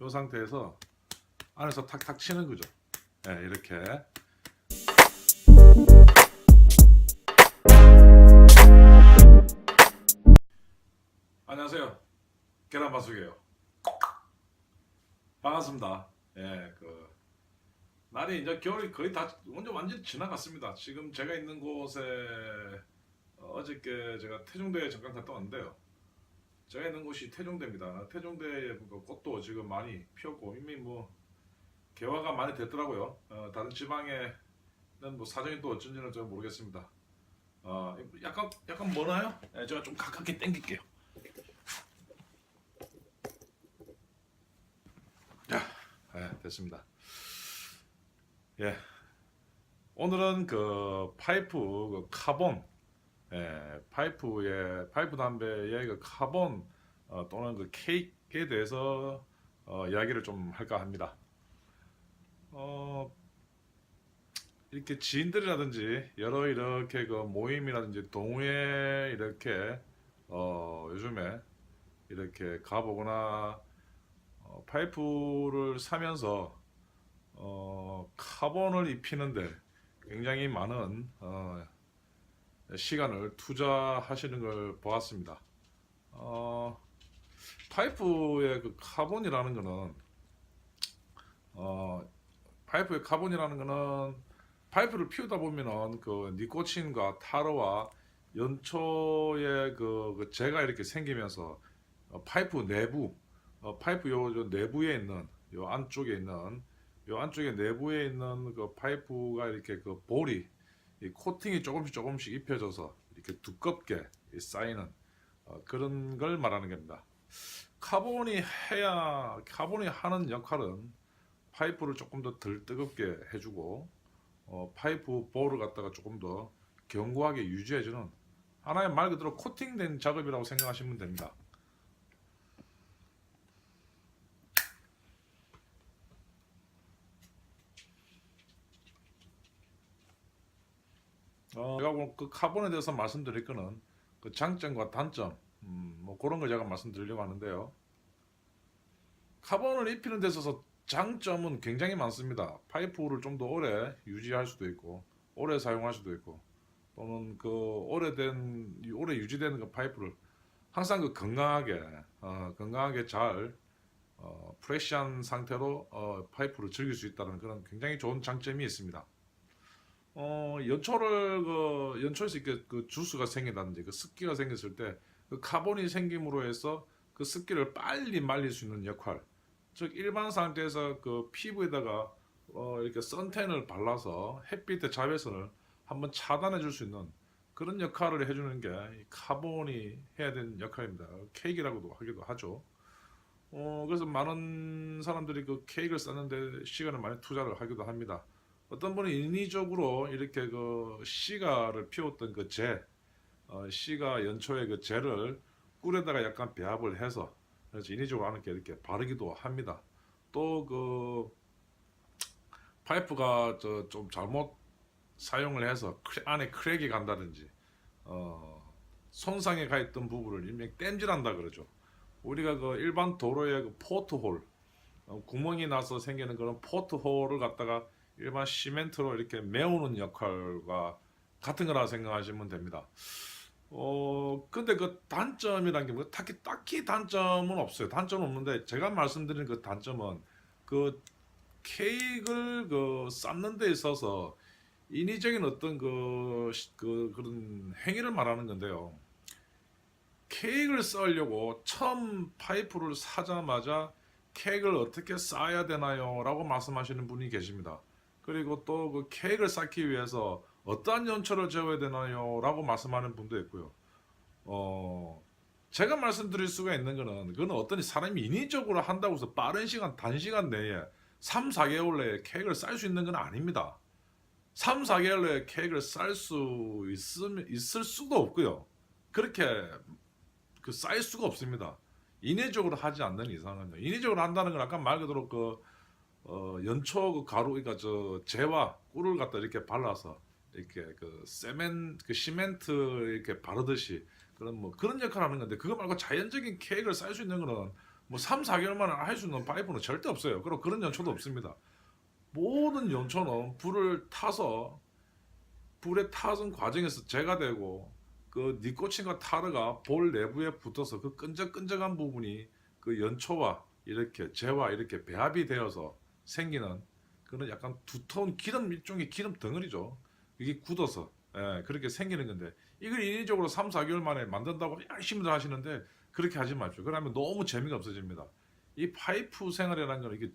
이 상태에서 안에서 탁탁 치는 거죠. 네, 이렇게. 안녕하세요. 계란바수기예요. 반갑습니다. 예, 날이 이제 겨울이 거의 다 완전 지나갔습니다. 지금 제가 있는 곳에 어저께 제가 태종대에 잠깐 갔다 왔는데요. 제가 있는 곳이 태종대입니다. 태종대에 꽃도 지금 많이 피었고 이미 개화가 많이 됐더라고요. 다른 지방에는 사정이 또 어쩐지는 잘 모르겠습니다. 약간 멀나요? 네, 제가 좀 가깝게 당길게요. 자, 됐습니다. 예, 오늘은 파이프 카본, 파이프 담배의 카본 또는 케이크에 대해서 이야기를 좀 할까 합니다. 이렇게 지인들이라든지 여러 이렇게 모임이라든지 동호회 이렇게 요즘에 이렇게 가보거나 파이프를 사면서 카본을 입히는데 굉장히 많은 시간을 투자하시는 걸 보았습니다. 파이프의 카본이라는 거는 파이프를 피우다 보면은 니코틴과 타르와 연초의 재가 이렇게 생기면서 파이프 내부 파이프 요 내부에 있는 요 안쪽에 내부에 있는 파이프가 이렇게 볼이 이 코팅이 조금씩 입혀져서 이렇게 두껍게 쌓이는 그런 걸 말하는 겁니다. 카본이 하는 역할은 파이프를 조금 더 덜 뜨겁게 해주고 파이프 볼을 갖다가 조금 더 견고하게 유지해주는 하나의 말 그대로 코팅된 작업이라고 생각하시면 됩니다. 제가 카본에 대해서 말씀드릴 거는 장점과 단점 그런 걸 제가 말씀드리려고 하는데요. 카본을 입히는 데 있어서 장점은 굉장히 많습니다. 파이프를 좀 더 오래 유지할 수도 있고 오래 사용할 수도 있고 또는 오래 유지되는 파이프를 항상 건강하게 잘 프레시한 상태로 파이프를 즐길 수 있다는 그런 굉장히 좋은 장점이 있습니다. 연초에서 이렇게 주스가 생긴다든지 습기가 생겼을 때 카본이 생김으로 해서 습기를 빨리 말릴 수 있는 역할, 즉 일반 상태에서 피부에다가 이렇게 선텐을 발라서 햇빛의 자외선을 한번 차단해 줄 수 있는 그런 역할을 해주는 게 이 카본이 해야 되는 역할입니다. 케이크라고도 하기도 하죠. 그래서 많은 사람들이 케이크를 쌓는데 시간을 많이 투자를 하기도 합니다. 어떤 분은 인위적으로 이렇게 시가를 피웠던 시가 연초에 재를 꿀에다가 약간 배합을 해서 그래서 인위적으로 하는 게 이렇게 바르기도 합니다. 또 파이프가 좀 잘못 사용을 해서 안에 크랙이 간다든지 손상에 가 있던 부분을 일명 땜질한다 그러죠. 우리가 일반 도로의 포트홀 구멍이 나서 생기는 그런 포트홀을 갖다가 일반 시멘트로 이렇게 메우는 역할과 같은 거라 생각하시면 됩니다. 근데 단점이란 게 딱히 단점은 없어요. 단점은 없는데 제가 말씀드리는 단점은 케이크를 쌓는 데 있어서 인위적인 어떤 그런 행위를 말하는 건데요. 케이크를 쌓으려고 처음 파이프를 사자마자 케이크를 어떻게 쌓아야 되나요? 라고 말씀하시는 분이 계십니다. 그리고 또 케이크를 쌓기 위해서 어떠한 연초를 재워야 되나요? 라고 말씀하는 분도 있고요. 제가 말씀드릴 수가 있는 그건 어떤 사람이 인위적으로 한다고 해서 빠른 시간, 단시간 내에 3, 4개월 내에 케이크를 쌓을 수 있는 건 아닙니다. 3, 4개월 내에 케이크를 쌓을 수 있을 수도 없고요. 그렇게 쌓일 수가 없습니다. 인위적으로 하지 않는 이상은요. 인위적으로 한다는 건 아까 말 그대로 연초 가루, 그러니까 재와 꿀을 갖다 이렇게 발라서 이렇게 시멘트 이렇게 바르듯이 그런 역할을 하는 건데, 그거 말고 자연적인 케이크를 쌓을 수 있는 거는 뭐 3, 4개월 만에 할 수 있는 파이프는 절대 없어요. 그리고 그런 연초도 없습니다. 모든 연초는 불에 타선 과정에서 제거되고 그 니코틴과 타르가 볼 내부에 붙어서 그 끈적끈적한 부분이 그 연초와 이렇게 재와 이렇게 배합이 되어서 생기는 그런 약간 두터운 기름, 일종의 기름 덩어리죠. 이게 굳어서 그렇게 생기는 건데 이걸 인위적으로 3, 4개월 만에 만든다고 열심히들 하시는데 그렇게 하지 마십시오. 그러면 너무 재미가 없어집니다. 이 파이프 생활이라는 건 이게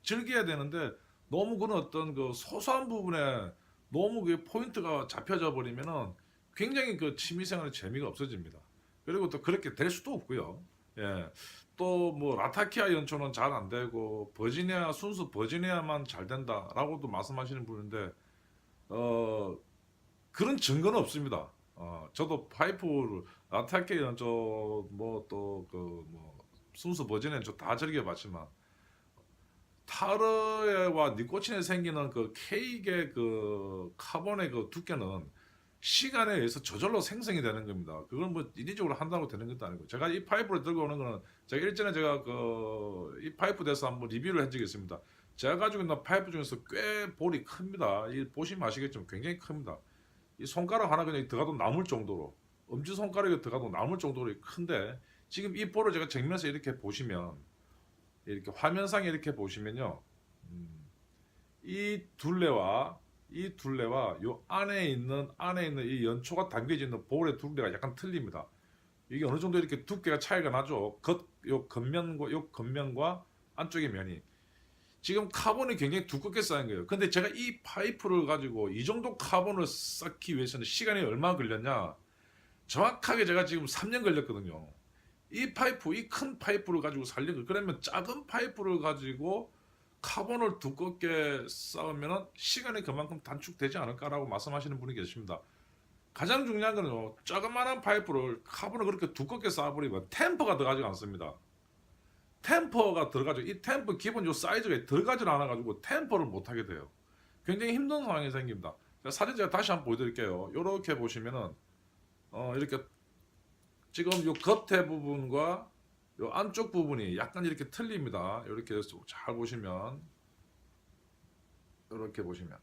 즐겨야 되는데 너무 그런 어떤 그 소소한 부분에 너무 그 포인트가 잡혀져 버리면은 굉장히 그 취미생활의 재미가 없어집니다. 그리고 또 그렇게 될 수도 없고요. 예. 또 뭐 라타키아 연초는 잘 안 되고 버지니아 순수 버지니아만 잘 된다라고도 말씀하시는 분인데 어 그런 증거는 없습니다. 저도 파이프를 라타키아 연초 뭐 또 그 뭐 순수 버지니아 연초 다 즐겨봤지만 타르와 니코틴에 생기는 그 케이크의 그 카본의 그 두께는 시간에 의해서 저절로 생성이 되는 겁니다. 그건 뭐 인위적으로 한다고 되는 것도 아니고 제가 이 파이프를 들고 오는 거는 제가 일전에 제가 그 이 파이프 대해서 한번 리뷰를 한 적이 있습니다. 제가 가지고 있는 파이프 중에서 꽤 볼이 큽니다. 이 보시면 아시겠지만 굉장히 큽니다. 이 손가락 하나 그냥 들어가도 남을 정도로 엄지 손가락에 들어가도 남을 정도로 큰데 지금 이 볼을 제가 정면에서 이렇게 보시면 이렇게 화면상에 이렇게 보시면요. 음, 이 둘레와 요 안에 있는 이 연초가 담겨져 있는 볼의 둘레가 약간 틀립니다. 이게 어느 정도 이렇게 두께가 차이가 나죠. 요 겉면과 안쪽의 면이. 지금 카본이 굉장히 두껍게 쌓인 거예요. 근데 제가 이 파이프를 가지고 이 정도 카본을 쌓기 위해서는 시간이 얼마 걸렸냐? 정확하게 제가 지금 3년 걸렸거든요. 이 큰 파이프를 가지고 살려고 그러면 작은 파이프를 가지고 카본을 두껍게 쌓으면 시간이 그만큼 단축되지 않을까라고 말씀하시는 분이 계십니다. 가장 중요한 거는 조그마한 파이프를 카본을 그렇게 두껍게 쌓아버리면 템퍼가 들어가지 않습니다. 템퍼가 들어가죠. 이 템퍼 기본 요 사이즈가 들어가지 않아가지고 템퍼를 못하게 돼요. 굉장히 힘든 상황이 생깁니다. 사진 제가 다시 한번 보여드릴게요. 이렇게 보시면은 이렇게 지금 요 겉에 부분과 요 안쪽 부분이 약간 이렇게 틀립니다. 이렇게 잘 보시면 이렇게 보시면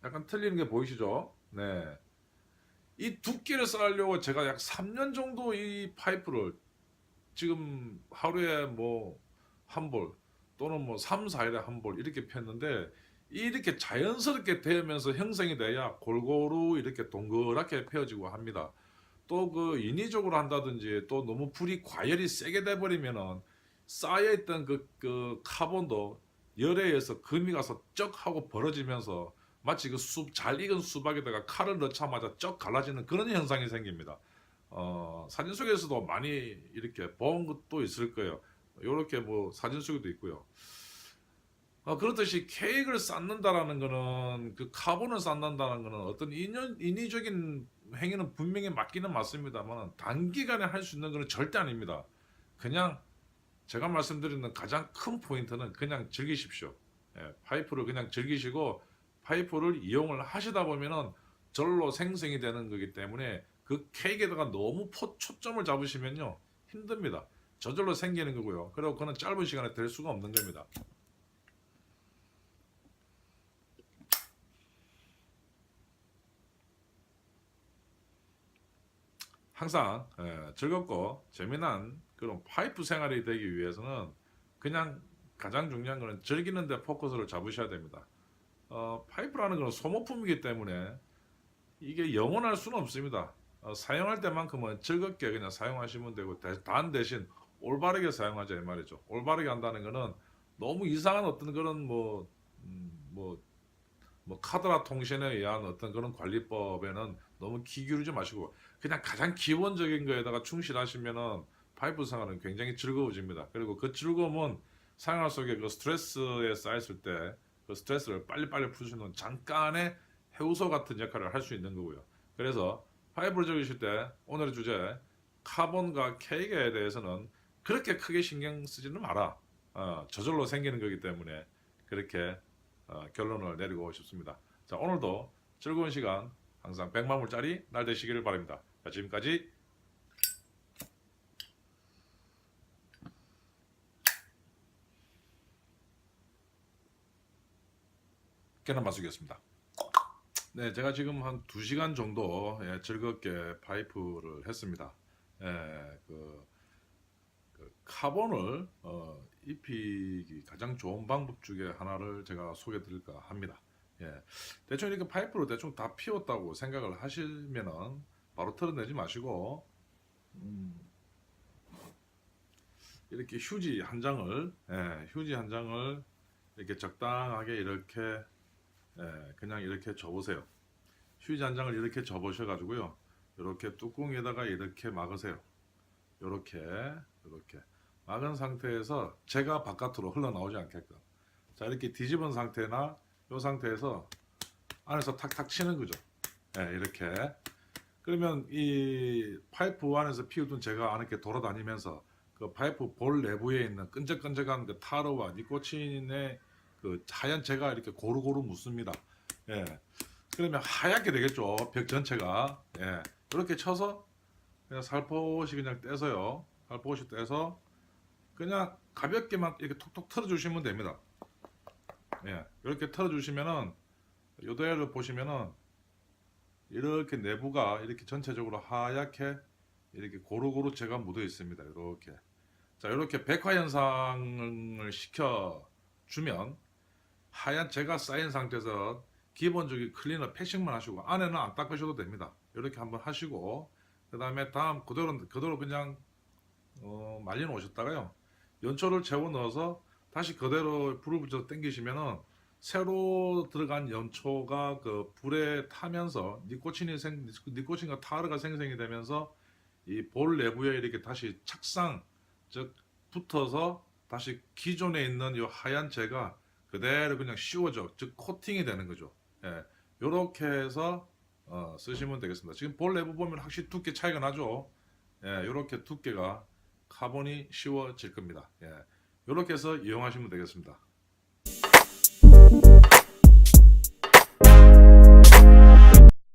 약간 틀리는 게 보이시죠? 네. 이 두께를 쌓으려고 제가 약 3년 정도 이 파이프를 지금 하루에 뭐 한 볼 또는 뭐 3, 4일에 한 볼 이렇게 폈는데 이렇게 자연스럽게 되면서 형성이 돼야 골고루 이렇게 동그랗게 펴지고 합니다. 또 그 인위적으로 한다든지 또 너무 불이 과열이 세게 돼버리면은 쌓여있던 그 카본도 열에 의해서 금이 가서 쩍 하고 벌어지면서 마치 그 잘 익은 수박에다가 칼을 넣자마자 쩍 갈라지는 그런 현상이 생깁니다. 사진 속에서도 많이 이렇게 본 것도 있을 거예요. 이렇게 뭐 사진 속에도 있고요. 그렇듯이 케이크를 쌓는다라는 거는 그 카본을 쌓는다는 거는 어떤 인위적인 행위는 분명히 맞기는 맞습니다만 단기간에 할 수 있는 거는 절대 아닙니다. 그냥 제가 말씀드리는 가장 큰 포인트는 그냥 즐기십시오. 파이프를 그냥 즐기시고 파이프를 이용을 하시다 보면은 절로 생성이 되는 거기 때문에 그 케이크에다가 너무 초점을 잡으시면요 힘듭니다. 저절로 생기는 거고요. 그리고 그는 짧은 시간에 될 수가 없는 겁니다. 항상 즐겁고 재미난 그런 파이프 생활이 되기 위해서는 그냥 가장 중요한 거는 즐기는 데 포커스를 잡으셔야 됩니다. 파이프라는 건 소모품이기 때문에 이게 영원할 수는 없습니다. 사용할 때만큼은 즐겁게 그냥 사용하시면 되고 단 대신 올바르게 사용하자 이 말이죠. 올바르게 한다는 거는 너무 이상한 어떤 그런 뭐 카드라 통신에 의한 어떤 그런 관리법에는 너무 기 기울이지 마시고 그냥 가장 기본적인 거에다가 충실하시면은 파이프 생활은 굉장히 즐거워집니다. 그리고 그 즐거움은 생활 속에 그 스트레스에 쌓였을 때 그 스트레스를 빨리빨리 풀 수 있는 잠깐의 해우소 같은 역할을 할 수 있는 거고요. 그래서 파이프를 적으실 때 오늘의 주제 카본과 케이크에 대해서는 그렇게 크게 신경 쓰지는 마라. 저절로 생기는 거기 때문에 그렇게 결론을 내리고 싶습니다. 자, 오늘도 즐거운 시간 항상 100만불짜리 날 되시기를 바랍니다. 자, 지금까지 깨는 마수기였습니다. 네, 제가 지금 한 2시간 정도 즐겁게 파이프를 했습니다. 그 카본을 입히기 가장 좋은 방법 중에 하나를 제가 소개해 드릴까 합니다. 대충 이렇게 파이프로 대충 다 피웠다고 생각을 하시면은 바로 털어내지 마시고 이렇게 휴지 한 장을 이렇게 적당하게 이렇게 그냥 이렇게 접으세요. 휴지 한 장을 이렇게 접으셔 가지고요. 이렇게 뚜껑에다가 이렇게 막으세요. 이렇게 막은 상태에서 제가 바깥으로 흘러나오지 않게끔. 자, 이렇게 뒤집은 상태나 이 상태에서 안에서 탁탁 치는 거죠. 이렇게. 그러면 이 파이프 안에서 피우던 제가 안에 이렇게 돌아다니면서 그 파이프 볼 내부에 있는 끈적끈적한 그 타르와 니코틴의 그 하얀 재가 이렇게 고루고루 묻습니다. 그러면 하얗게 되겠죠. 벽 전체가. 이렇게 쳐서 그냥 살포시 그냥 떼서요. 살포시 떼서 그냥 가볍게만 이렇게 톡톡 털어주시면 됩니다. 이렇게 털어주시면은 요대를 보시면은 이렇게 내부가 이렇게 전체적으로 하얗게 이렇게 고루고루 재가 묻어 있습니다. 이렇게. 자, 이렇게 백화 현상을 시켜 주면 하얀 재가 쌓인 상태에서 기본적인 클리너 패싱만 하시고 안에는 안 닦으셔도 됩니다. 이렇게 한번 하시고 그 다음에 다음 그대로 그냥 말려 놓으셨다가요. 연초를 채워 넣어서 다시 그대로 불을 붙여서 당기시면은 새로 들어간 연초가 그 불에 타면서 니코틴과 타르가 생성이 되면서 이 볼 내부에 이렇게 다시 착상 즉 붙어서 다시 기존에 있는 이 하얀 재가 그대로 그냥 씌워져 즉 코팅이 되는 거죠. 요렇게 해서 쓰시면 되겠습니다. 지금 볼 내부 보면 확실히 두께 차이가 나죠. 요렇게 두께가 카본이 씌워질 겁니다. 요렇게 해서 이용하시면 되겠습니다.